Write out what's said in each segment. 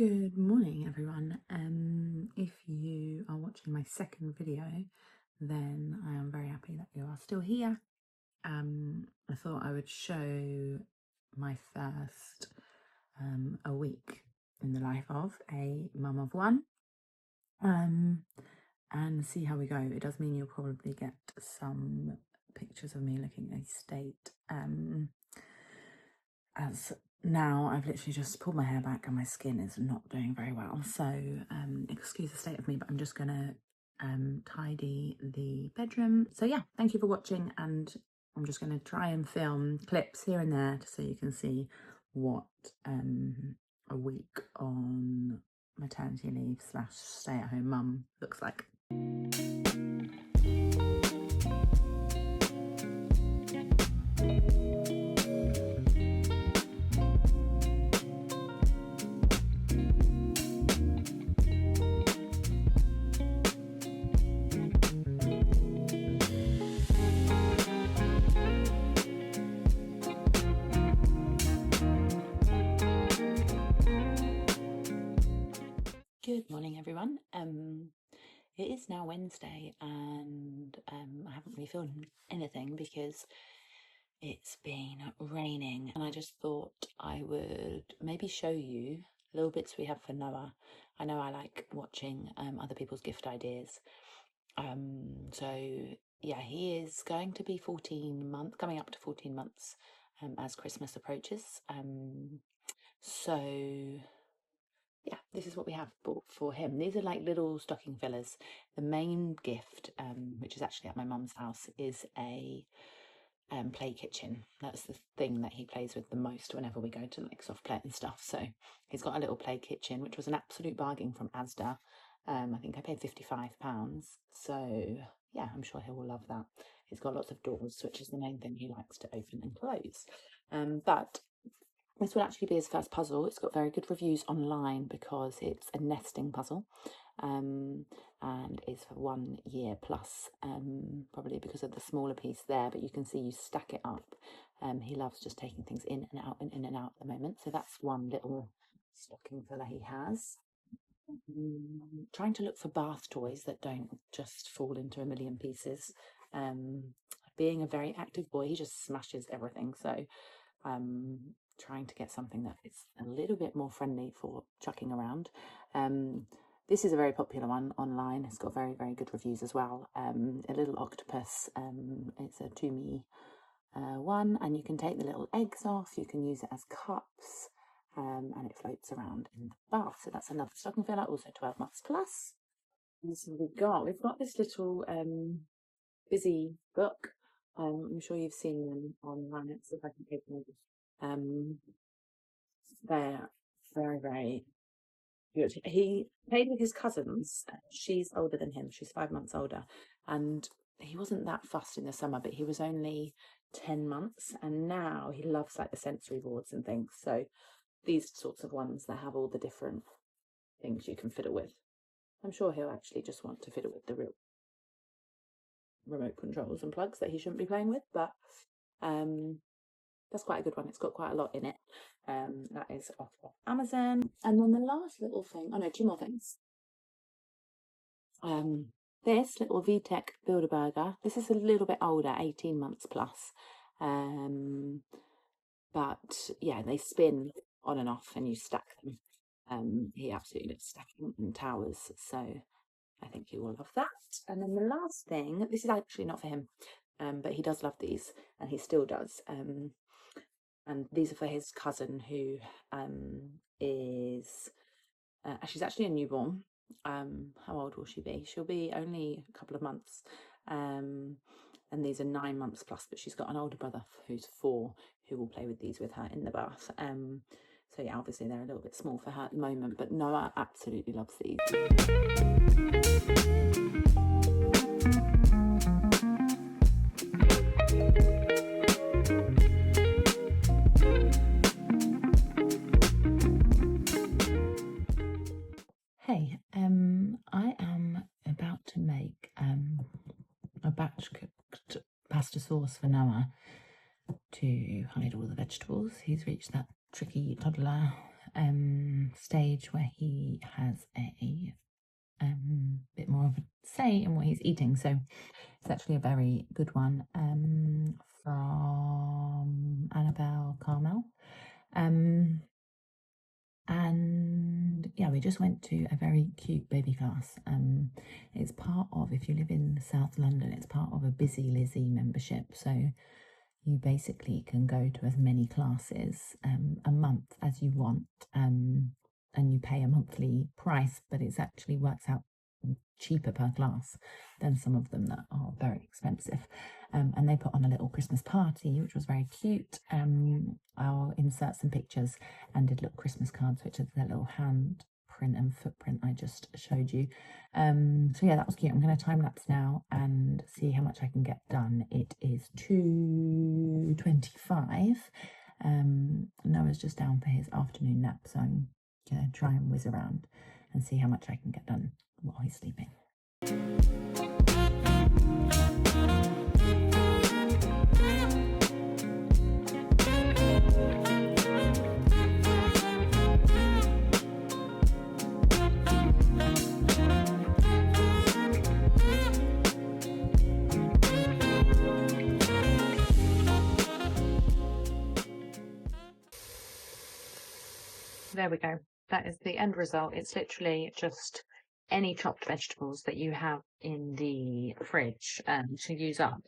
Good morning, everyone. If you are watching my second video, then I am very happy that you are still here. I thought I would show my first a week in the life of a mum of one, and see how we go. It does mean you'll probably get some pictures of me looking a state, as now I've literally just pulled my hair back and my skin is not doing very well. So excuse the state of me, but I'm just gonna tidy the bedroom. So yeah, thank you for watching, and I'm just gonna try and film clips here and there so you can see what a week on maternity leave / stay-at-home mum looks like. Good morning, everyone. It is now Wednesday, and I haven't really filmed anything because it's been raining, and I just thought I would maybe show you little bits we have for Noah. I know I like watching other people's gift ideas. So yeah, he is going to be 14 months, coming up to 14 months as Christmas approaches. So yeah, this is what we have bought for him. These are like little stocking fillers. The main gift, which is actually at my mum's house, is a play kitchen. That's the thing that he plays with the most whenever we go to like soft play and stuff. So he's got a little play kitchen, which was an absolute bargain from Asda. I think I paid £55. So yeah, I'm sure he will love that. He's got lots of doors, which is the main thing he likes to open and close. But this will actually be his first puzzle. It's got very good reviews online because it's a nesting puzzle, and is for 1 year plus, probably because of the smaller piece there, but you can see you stack it up. He loves just taking things in and out and in and out at the moment. So that's one little stocking filler he has. Trying to look for bath toys that don't just fall into a million pieces. Being a very active boy, he just smashes everything. So trying to get something that is a little bit more friendly for chucking around. This is a very popular one online. It's got very, very good reviews as well. A little octopus. It's a To-Me one, and you can take the little eggs off. You can use it as cups, and it floats around in the bath. So that's another stocking filler, also 12 months plus. And so we've got this little busy book. I'm sure you've seen them online. Let's see if I can open them. They're very, very good. He played with his cousins. She's older than him. She's 5 months older. And he wasn't that fussed in the summer, but he was only 10 months. And now he loves like the sensory boards and things. So these sorts of ones that have all the different things you can fiddle with. I'm sure he'll actually just want to fiddle with the real remote controls and plugs that he shouldn't be playing with, but that's quite a good one. It's got quite a lot in it. That is off of Amazon. And then the last little thing, oh no, 2 more things. This little VTech Build-A-Burger. This is a little bit older, 18 months plus. But yeah, they spin on and off and you stack them. He absolutely loves stacking in towers, so I think he will love that. And then the last thing, this is actually not for him, but he does love these, and he still does. And these are for his cousin, who is she's actually a newborn. How old will she be? She'll be only a couple of months. And these are 9 months plus, but she's got an older brother who's 4 who will play with these with her in the bath. So yeah, obviously they're a little bit small for her at the moment, but Noah absolutely loves these. Hey, I am about to make a batch cooked pasta sauce for Noah to hide all the vegetables. He's reached that tricky toddler stage where he has a bit more of a say in what he's eating. So it's actually a very good one from Annabelle Carmel. And yeah, we just went to a very cute baby class. It's part of, if you live in South London, it's part of a Busy Lizzie membership. So you basically can go to as many classes a month as you want, and you pay a monthly price, but it actually works out cheaper per class than some of them that are very expensive. And they put on a little Christmas party, which was very cute. I'll insert some pictures, and did little Christmas cards, which is their little hand print and footprint I just showed you. So yeah, that was cute. I'm going to time lapse now and see how much I can get done. It is 2:25. Noah's just down for his afternoon nap, so I'm going to try and whiz around and see how much I can get done while he's sleeping. There we go. That is the end result. It's literally just any chopped vegetables that you have in the fridge to use up.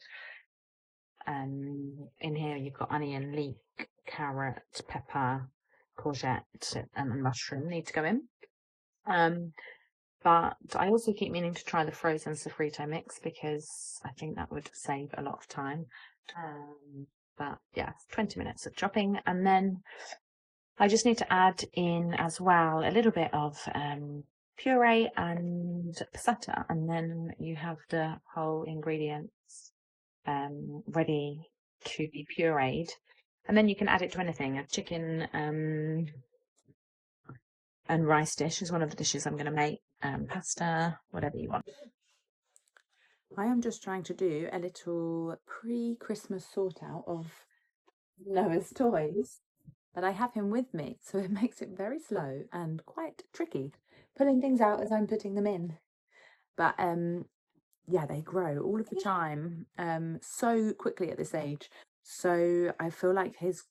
In here you've got onion, leek, carrot, pepper, courgette, and mushroom need to go in. But I also keep meaning to try the frozen sofrito mix, because I think that would save a lot of time. But yeah, 20 minutes of chopping, and then I just need to add in as well a little bit of puree and passata, and then you have the whole ingredients ready to be pureed. And then you can add it to anything. A chicken and rice dish is one of the dishes I'm going to make. Pasta, whatever you want. I am just trying to do a little pre-Christmas sort out of Noah's toys. But I have him with me, so it makes it very slow and quite tricky pulling things out as I'm putting them in. But yeah, they grow all of the time so quickly at this age. So I feel like his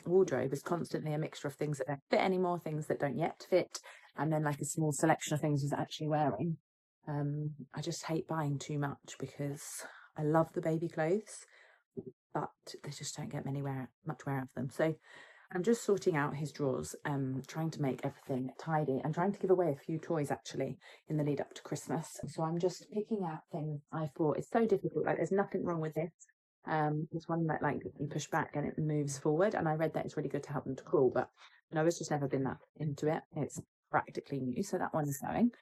wardrobe is constantly a mixture of things that don't fit anymore, things that don't yet fit, and then like a small selection of things he's actually wearing. I just hate buying too much because I love the baby clothes, but they just don't get much wear out of them. So I'm just sorting out his drawers, trying to make everything tidy. I'm trying to give away a few toys actually in the lead up to Christmas. So I'm just picking out things I thought. It's so difficult. Like, there's nothing wrong with this. It's one that like you push back and it moves forward. And I read that it's really good to help them to crawl, but Noah's just never been that into it. It's practically new, so that one is going.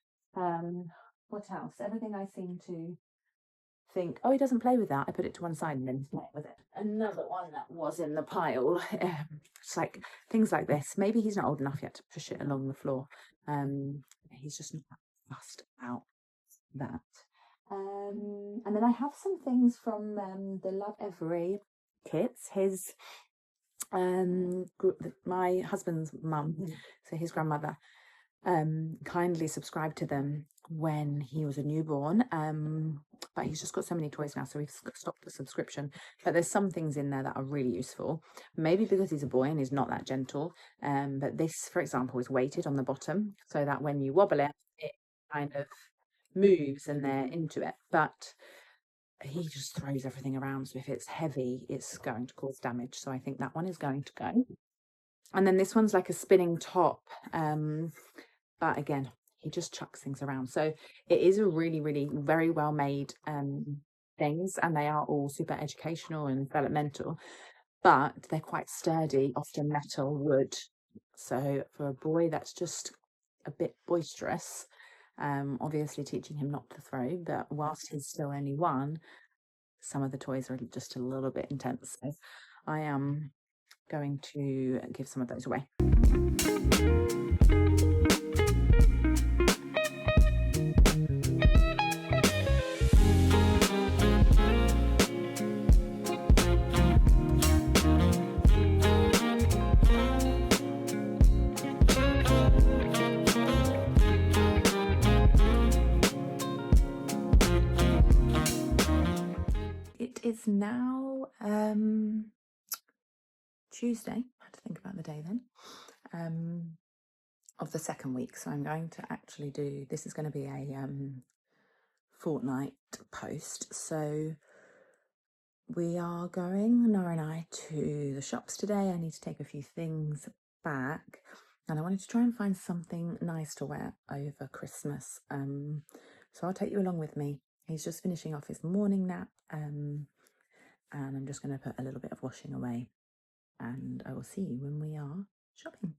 What else? Everything I seem to think, oh, he doesn't play with that, I put it to one side and then play with it. Another one that was in the pile, it's like things like this. Maybe he's not old enough yet to push it along the floor. He's just not fussed about that. And then I have some things from the Love Every kits. His my husband's mum, so his grandmother, kindly subscribed to them when he was a newborn, but he's just got so many toys now, so we've stopped the subscription. But there's some things in there that are really useful, maybe because he's a boy and he's not that gentle. But this, for example, is weighted on the bottom so that when you wobble it, it kind of moves and they're into it. But he just throws everything around, so if it's heavy, it's going to cause damage. So I think that one is going to go. And then this one's like a spinning top, but again, he just chucks things around. So it is a really, really very well made things, and they are all super educational and developmental, but they're quite sturdy, often metal, wood. So for a boy that's just a bit boisterous, obviously teaching him not to throw, but whilst he's still only one, some of the toys are just a little bit intense. So I am going to give some of those away. is now Tuesday. I had to think about the day then. Of the second week, so I'm going to actually do, this is going to be a fortnight post. So we are going, Noah and I, to the shops today. I need to take a few things back, and I wanted to try and find something nice to wear over Christmas. So I'll take you along with me. He's just finishing off his morning nap, and I'm just going to put a little bit of washing away, and I will see you when we are shopping.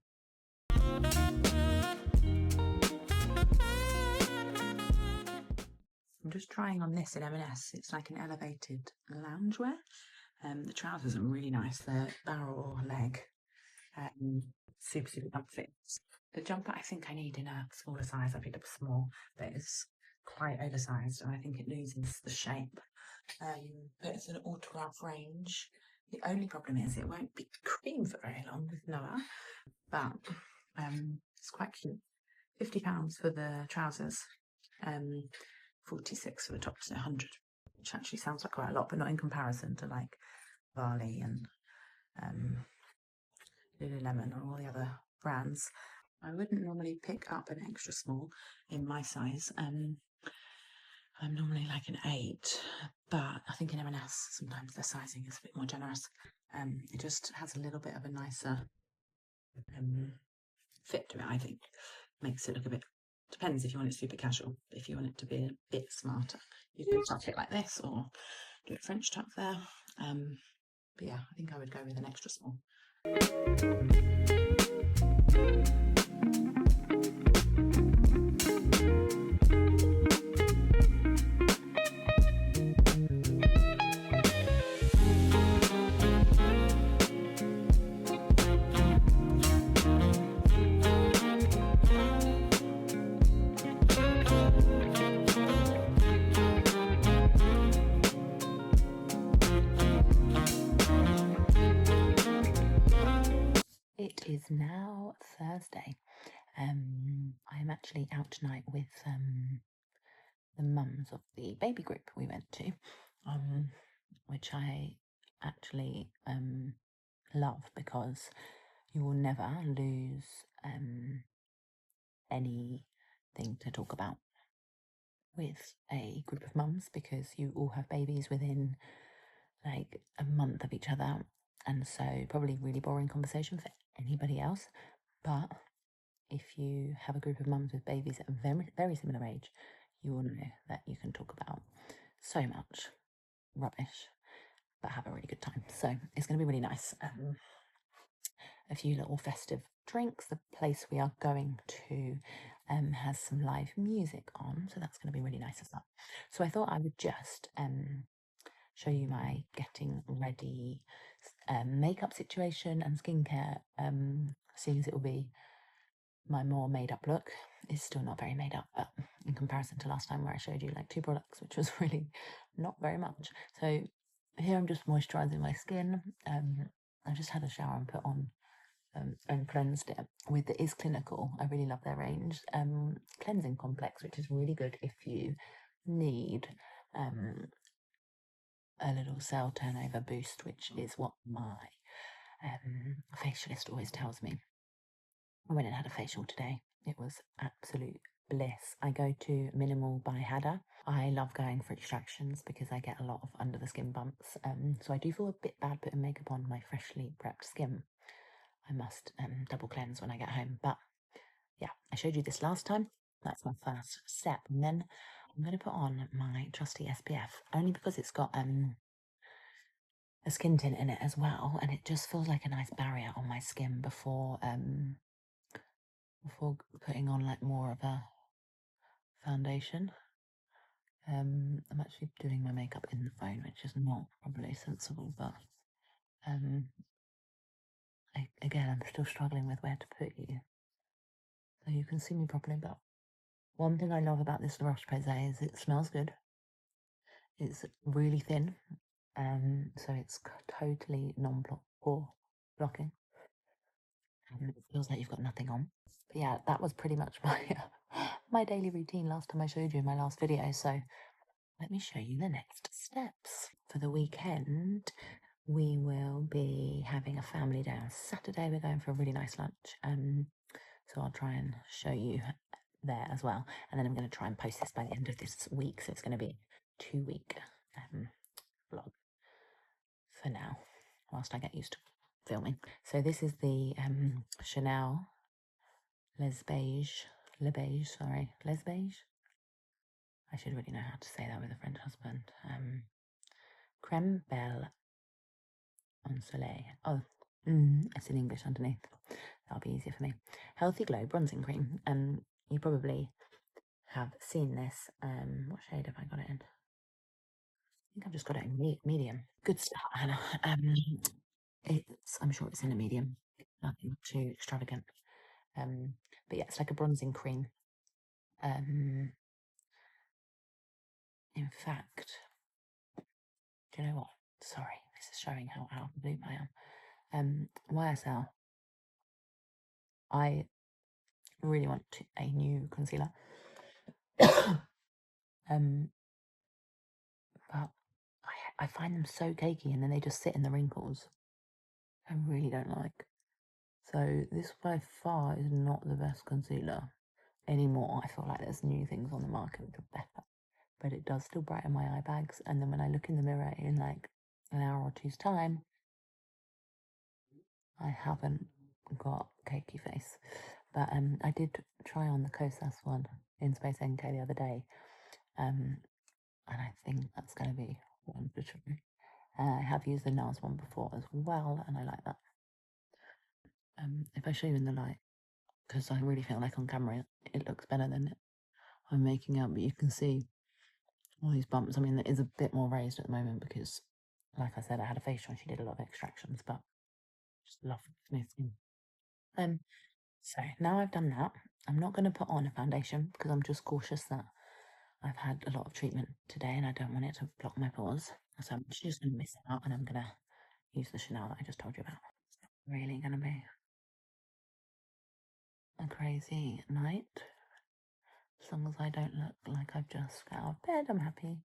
I'm just trying on this in M&S. It's like an elevated loungewear. The trousers are really nice. They're barrel leg, super comfy. The jumper I think I need in a smaller size. I picked up a small, but it's quite oversized, and I think it loses the shape. But it's an autograph range. The only problem is it won't be cream for very long with Noah, but it's quite cute. £50 for the trousers, 46 for the tops, 100, which actually sounds like quite a lot, but not in comparison to like Varley and Lululemon or all the other brands. I wouldn't normally pick up an extra small in my size. I'm normally like an 8, but I think in M&S sometimes their sizing is a bit more generous. It just has a little bit of a nicer fit to it, I think. Makes it look a bit, depends if you want it super casual. If you want it to be a bit smarter, you can tuck it like this or do a French tuck there. But yeah, I think I would go with an extra small. It is now Thursday. I am actually out tonight with the mums of the baby group we went to, which I actually love, because you will never lose anything to talk about with a group of mums, because you all have babies within like a month of each other, and so probably really boring conversation for anybody else. But if you have a group of mums with babies at a very, very similar age, you will know that you can talk about so much rubbish, but have a really good time. So it's going to be really nice. A few little festive drinks. The place we are going to has some live music on, so that's going to be really nice as well. So I thought I would just show you my getting ready makeup situation and skincare, seeing as it will be my more made up look. Is still not very made up, but in comparison to last time where I showed you like 2 products, which was really not very much. So here I'm just moisturising my skin. I just had a shower and put on and cleansed it with the Is Clinical. I really love their range. Cleansing complex, which is really good if you need a little cell turnover boost, which is what my facialist always tells me. I went and had a facial today. It was absolute bliss. I go to Minimal by Hada. I love going for extractions because I get a lot of under the skin bumps. So I do feel a bit bad putting makeup on my freshly prepped skin. I must double cleanse when I get home. But yeah, I showed you this last time. That's my first step. And then I'm going to put on my trusty SPF, only because it's got a skin tint in it as well, and it just feels like a nice barrier on my skin before putting on like more of a foundation. I'm actually doing my makeup in the phone, which is not probably sensible, but again, I'm still struggling with where to put you so you can see me properly. But one thing I love about this La Roche-Posay is it smells good. It's really thin, so it's totally non-pore blocking. It feels like you've got nothing on. But yeah, that was pretty much my my daily routine last time I showed you in my last video. So let me show you the next steps. for the weekend, we will be having a family day on Saturday. We're going for a really nice lunch. So I'll try and show you there as well. And then I'm going to try and post this by the end of this week. So it's going to be a 2-week vlog for now, whilst I get used to filming. So this is the Chanel Les Beige. I should really know how to say that with a French husband. Creme Belle en Soleil. Oh, it's in English underneath. That'll be easier for me. Healthy Glow Bronzing Cream. You probably have seen this. What shade have I got it in? I think I've just got it in medium. Good start, Hannah. I'm sure it's in a medium. Nothing too extravagant. But yeah, it's like a bronzing cream. In fact, do you know what? Sorry, this is showing how out of the loop I am. YSL. I really want a new concealer. But I find them so cakey and then they just sit in the wrinkles. I really don't like. So this by far is not the best concealer anymore. I feel like there's new things on the market which are better. But it does still brighten my eye bags. And then when I look in the mirror in like an hour or two's time, I haven't got cakey face. But I did try on the Kosas one in Space NK the other day. And I think that's going to be one to try. I have used the NARS one before as well, and I like that. If I show you in the light, because I really feel like on camera it looks better than I'm making out, but you can see all these bumps. I mean, it is a bit more raised at the moment because, like I said, I had a facial and she did a lot of extractions, but just love smooth skin. So now I've done that, I'm not going to put on a foundation because I'm just cautious that I've had a lot of treatment today and I don't want it to block my pores. So I'm just going to miss it out and I'm going to use the Chanel that I just told you about. Really going to be a crazy night. As long as I don't look like I've just got out of bed, I'm happy.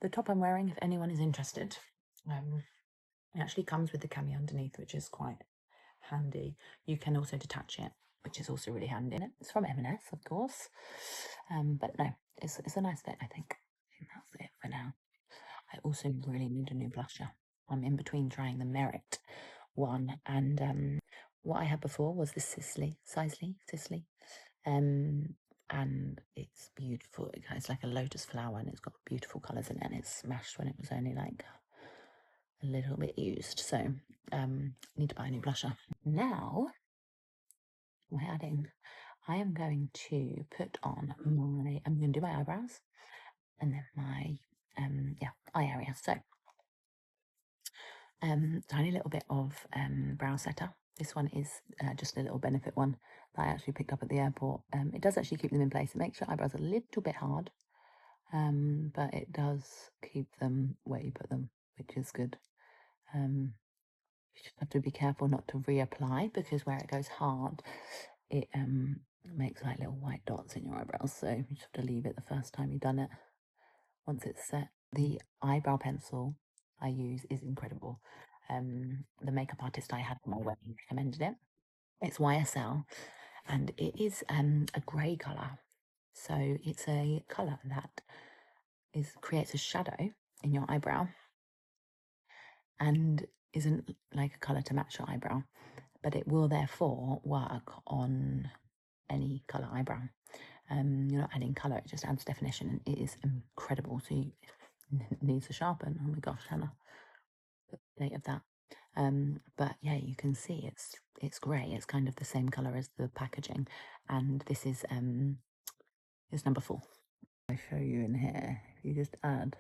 The top I'm wearing, if anyone is interested, it actually comes with the cami underneath, which is quite handy. You can also detach it, which is also really handy. It's from M&S, of course. But no, it's a nice fit, I think. That's it for now. I also really need a new blusher. I'm in between trying the Merit one and what I had before was the Sisley, and it's beautiful. It's like a lotus flower and it's got beautiful colours in it and it's smashed when it was only like a little bit used. So need to buy a new blusher. Now we're adding, I am going to put on I'm going to do my eyebrows and then my eye area. So tiny little bit of brow setter. This one is just a little Benefit one that I actually picked up at the airport. It does actually keep them in place. It makes your eyebrows a little bit hard, but it does keep them where you put them, which is good. You just have to be careful not to reapply because where it goes hard, it makes like little white dots in your eyebrows. So you just have to leave it the first time you've done it. Once it's set, the eyebrow pencil I use is incredible. The makeup artist I had for my wedding recommended it. It's YSL and it is a grey colour. So it's a colour that creates a shadow in your eyebrow and isn't like a colour to match your eyebrow, but it will therefore work on any colour eyebrow. You're not adding colour, it just adds definition and it is incredible. So you needs to sharpen. Oh my gosh, Hannah, the date of that. But yeah, you can see it's grey. It's kind of the same colour as the packaging, and this is number 4. I show you in here. If you just add,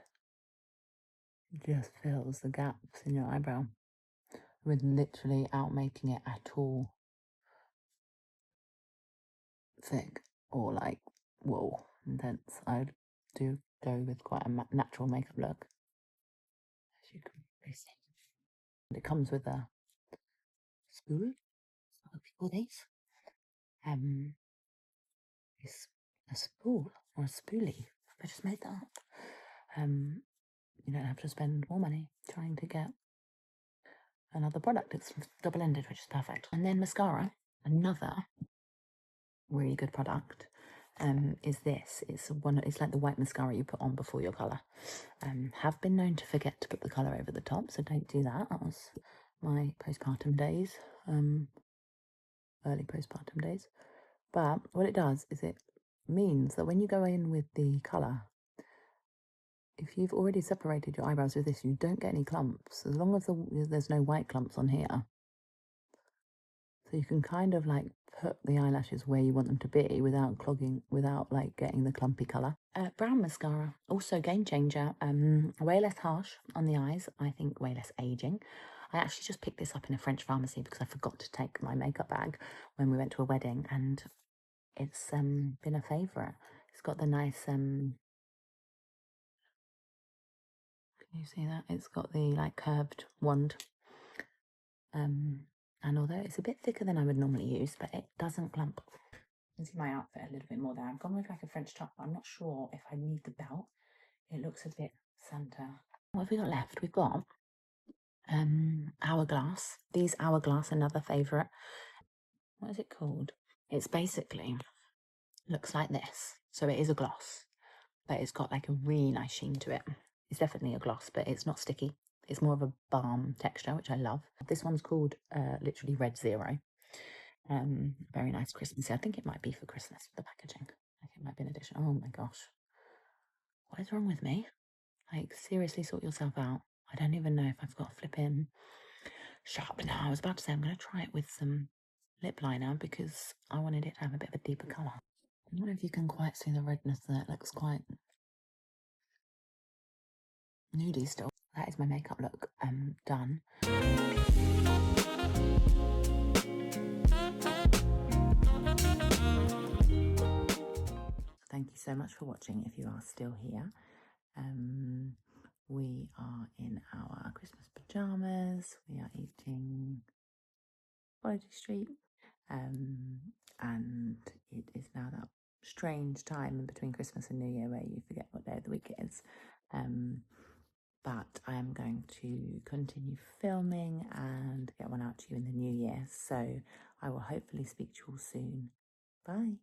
it just fills the gaps in your eyebrow with literally out making it at all thick or like whoa intense. I do go with quite a natural makeup look, as you can see. And it comes with a spool. What people these? It's a spool or a spoolie. I just made that up. you don't have to spend more money trying to get another product. It's double-ended, which is perfect. And then mascara, another really good product, is this. It's like the white mascara you put on before your colour. Have been known to forget to put the colour over the top, so don't do that. That was my postpartum days, early postpartum days. But what it does is it means that when you go in with the colour, if you've already separated your eyebrows with this, you don't get any clumps, as long as there's no white clumps on here. So you can kind of like put the eyelashes where you want them to be without clogging, without like getting the clumpy colour. Brown mascara, also game changer. Way less harsh on the eyes, I think way less aging. I actually just picked this up in a French pharmacy because I forgot to take my makeup bag when we went to a wedding, and it's been a favourite. It's got the nice can you see that? It's got the like curved wand. And although it's a bit thicker than I would normally use, but it doesn't clump. You can see my outfit a little bit more there. I've gone with like a French top, but I'm not sure if I need the belt. It looks a bit Santa. What have we got left? We've got Hourglass. These Hourglass, another favourite. What is it called? It's basically looks like this. So it is a gloss, but it's got like a really nice sheen to it. It's definitely a gloss, but it's not sticky. It's more of a balm texture, which I love. This one's called literally Red Zero. Very nice Christmassy. I think it might be for Christmas, the packaging. I think it might be an addition. Oh my gosh. What is wrong with me? Like, seriously, sort yourself out. I don't even know if I've got a flipping sharpener. I was about to say I'm going to try it with some lip liner because I wanted it to have a bit of a deeper colour. I don't know if you can quite see the redness there. It looks quite nudie still. That is my makeup look done. Thank you so much for watching if you are still here. We are in our Christmas pyjamas. We are eating Quality Street. And it is now that strange time in between Christmas and New Year where you forget what day of the week it is. But I am going to continue filming and get one out to you in the new year. So I will hopefully speak to you all soon. Bye.